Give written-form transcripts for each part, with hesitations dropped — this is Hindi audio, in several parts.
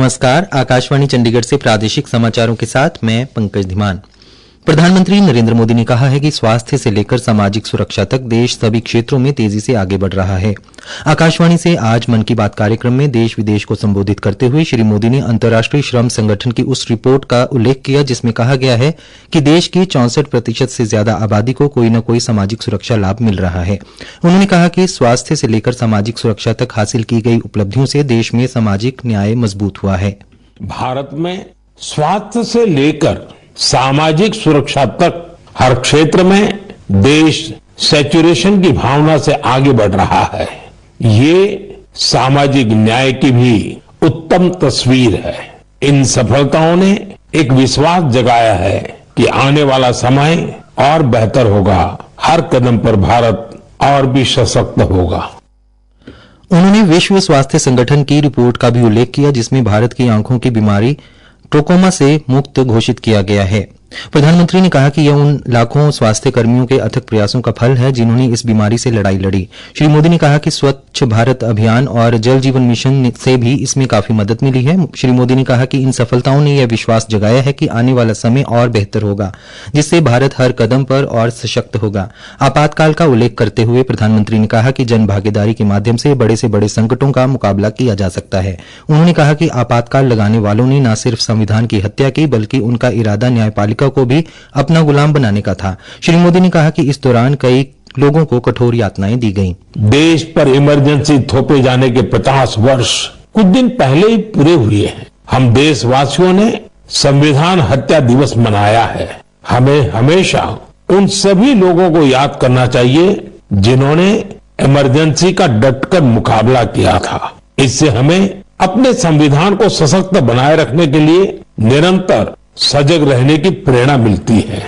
नमस्कार। आकाशवाणी चंडीगढ़ से प्रादेशिक समाचारों के साथ मैं पंकज धीमान। प्रधानमंत्री नरेंद्र मोदी ने कहा है कि स्वास्थ्य से लेकर सामाजिक सुरक्षा तक देश सभी क्षेत्रों में तेजी से आगे बढ़ रहा है। आकाशवाणी से आज मन की बात कार्यक्रम में देश विदेश को संबोधित करते हुए श्री मोदी ने अंतर्राष्ट्रीय श्रम संगठन की उस रिपोर्ट का उल्लेख किया जिसमें कहा गया है कि देश की 64% से ज्यादा आबादी को कोई न कोई सामाजिक सुरक्षा लाभ मिल रहा है। उन्होंने कहा कि स्वास्थ्य से लेकर सामाजिक सुरक्षा तक हासिल की गई उपलब्धियों से देश में सामाजिक न्याय मजबूत हुआ है। भारत में स्वास्थ्य से लेकर सामाजिक सुरक्षा तक हर क्षेत्र में देश सैचुरेशन की भावना से आगे बढ़ रहा है। ये सामाजिक न्याय की भी उत्तम तस्वीर है। इन सफलताओं ने एक विश्वास जगाया है कि आने वाला समय और बेहतर होगा। हर कदम पर भारत और भी सशक्त होगा। उन्होंने विश्व स्वास्थ्य संगठन की रिपोर्ट का भी उल्लेख किया जिसमें भारत की आंखों की बीमारी ट्रोकोमा से मुक्त घोषित किया गया है। प्रधानमंत्री ने कहा कि यह उन लाखों स्वास्थ्य कर्मियों के अथक प्रयासों का फल है जिन्होंने इस बीमारी से लड़ाई लड़ी। श्री मोदी ने कहा कि स्वच्छ भारत अभियान और जल जीवन मिशन से भी इसमें काफी मदद मिली है। श्री मोदी ने कहा कि इन सफलताओं ने यह विश्वास जगाया है कि आने वाला समय और बेहतर होगा जिससे भारत हर कदम पर और सशक्त होगा। आपातकाल का उल्लेख करते हुए प्रधानमंत्री ने कहा कि जन भागीदारी के माध्यम से बड़े संकटों का मुकाबला किया जा सकता है। उन्होंने कहा कि आपातकाल लगाने वालों ने न सिर्फ संविधान की हत्या की बल्कि उनका इरादा न्यायपालिका को भी अपना गुलाम बनाने का था। श्री मोदी ने कहा कि इस दौरान कई लोगों को कठोर यातनाएं दी गईं। देश पर इमरजेंसी थोपे जाने के 50 वर्ष कुछ दिन पहले ही पूरे हुए हैं। हम देशवासियों ने संविधान हत्या दिवस मनाया है। हमें हमेशा उन सभी लोगों को याद करना चाहिए जिन्होंने इमरजेंसी का डटकर मुकाबला किया था। इससे हमें अपने संविधान को सशक्त बनाए रखने के लिए निरंतर सजग रहने की प्रेरणा मिलती है।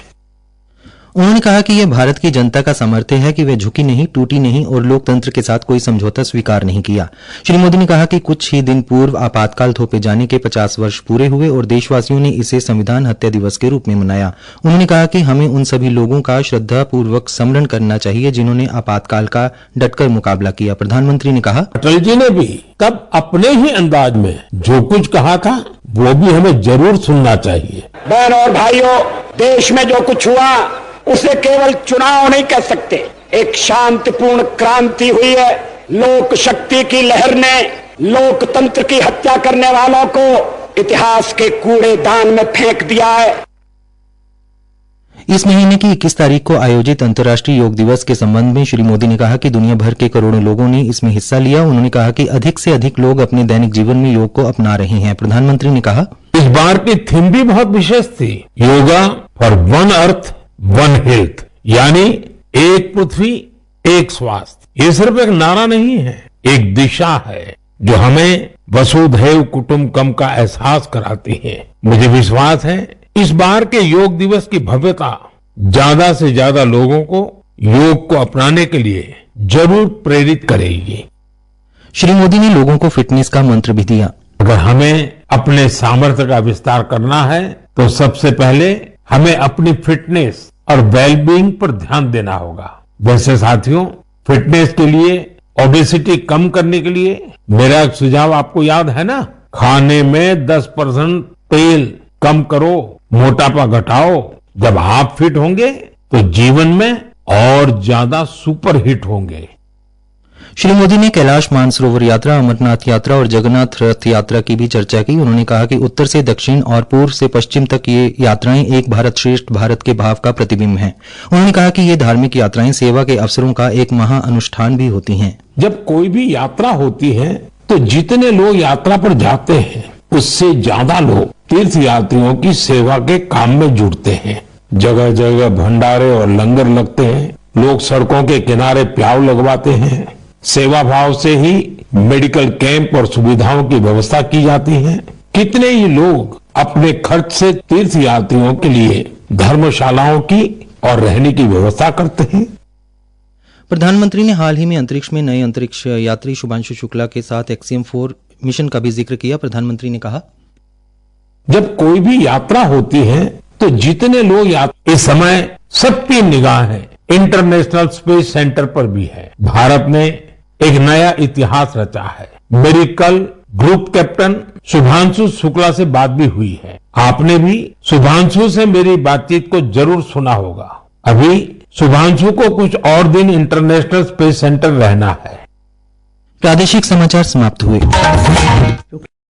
उन्होंने कहा कि यह भारत की जनता का सामर्थ्य है कि वे झुकी नहीं, टूटी नहीं और लोकतंत्र के साथ कोई समझौता स्वीकार नहीं किया। श्री मोदी ने कहा कि कुछ ही दिन पूर्व आपातकाल थोपे जाने के 50 वर्ष पूरे हुए और देशवासियों ने इसे संविधान हत्या दिवस के रूप में मनाया। उन्होंने कहा कि हमें उन सभी लोगों का श्रद्धापूर्वक स्मरण करना चाहिए जिन्होंने आपातकाल का डटकर मुकाबला किया। प्रधानमंत्री ने कहा, अटल जी ने भी तब अपने ही अंदाज में जो कुछ कहा था वो भी हमें जरूर सुनना चाहिए। बहनों और भाइयों, देश में जो कुछ हुआ उसे केवल चुनाव नहीं कह सकते। एक शांतिपूर्ण क्रांति हुई है। लोक शक्ति की लहर ने लोकतंत्र की हत्या करने वालों को इतिहास के कूड़ेदान में फेंक दिया है। इस महीने की 21 तारीख को आयोजित अंतर्राष्ट्रीय योग दिवस के संबंध में श्री मोदी ने कहा कि दुनिया भर के करोड़ों लोगों ने इसमें हिस्सा लिया। उन्होंने कहा कि अधिक से अधिक लोग अपने दैनिक जीवन में योग को अपना रहे हैं। प्रधानमंत्री ने कहा, इस बार की थीम भी बहुत विशेष थी। Yoga for one earth one health, यानी एक पृथ्वी एक स्वास्थ्य। ये सिर्फ एक नारा नहीं है, एक दिशा है जो हमें वसुधैव कुटुंबकम का एहसास कराती है। मुझे विश्वास है इस बार के योग दिवस की भव्यता ज्यादा से ज्यादा लोगों को योग को अपनाने के लिए जरूर प्रेरित करेगी। श्री मोदी ने लोगों को फिटनेस का मंत्र भी दिया। अगर हमें अपने सामर्थ्य का विस्तार करना है तो सबसे पहले हमें अपनी फिटनेस और वेलबींग पर ध्यान देना होगा। वैसे साथियों, फिटनेस के लिए, ओबेसिटी कम करने के लिए मेरा एक सुझाव आपको याद है ना, खाने में 10% तेल कम करो, मोटापा घटाओ। जब आप फिट होंगे तो जीवन में और ज्यादा सुपर हिट होंगे। श्री मोदी ने कैलाश मानसरोवर यात्रा, अमरनाथ यात्रा और जगन्नाथ रथ यात्रा की भी चर्चा की। उन्होंने कहा कि उत्तर से दक्षिण और पूर्व से पश्चिम तक ये यात्राएं एक भारत श्रेष्ठ भारत के भाव का प्रतिबिंब हैं। उन्होंने कहा कि ये धार्मिक यात्राएं सेवा के अवसरों का एक महा अनुष्ठान भी होती हैं। जब कोई भी यात्रा होती है तो जितने लोग यात्रा पर जाते हैं उससे ज्यादा लोग तीर्थ यात्रियों की सेवा के काम में जुड़ते हैं। जगह जगह भंडारे और लंगर लगते हैं। लोग सड़कों के किनारे प्याऊ लगवाते हैं। सेवा भाव से ही मेडिकल कैंप और सुविधाओं की व्यवस्था की जाती है। कितने ही लोग अपने खर्च से तीर्थ यात्रियों के लिए धर्मशालाओं की और रहने की व्यवस्था करते हैं। प्रधानमंत्री ने हाल ही में अंतरिक्ष में नए अंतरिक्ष यात्री शुभांशु शुक्ला के साथ एक्सियम-4 मिशन का भी जिक्र किया। प्रधानमंत्री ने कहा, जब कोई भी यात्रा होती है तो जितने लोग इस समय सबकी निगाहें इंटरनेशनल स्पेस सेंटर पर भी है। भारत ने एक नया इतिहास रचा है। Miracle group captain Shubhanshu Shukla से बात भी हुई है। आपने भी शुभांशु से मेरी बातचीत को जरूर सुना होगा। अभी शुभांशु को कुछ और दिन इंटरनेशनल स्पेस सेंटर रहना है। प्रादेशिक समाचार समाप्त हुए।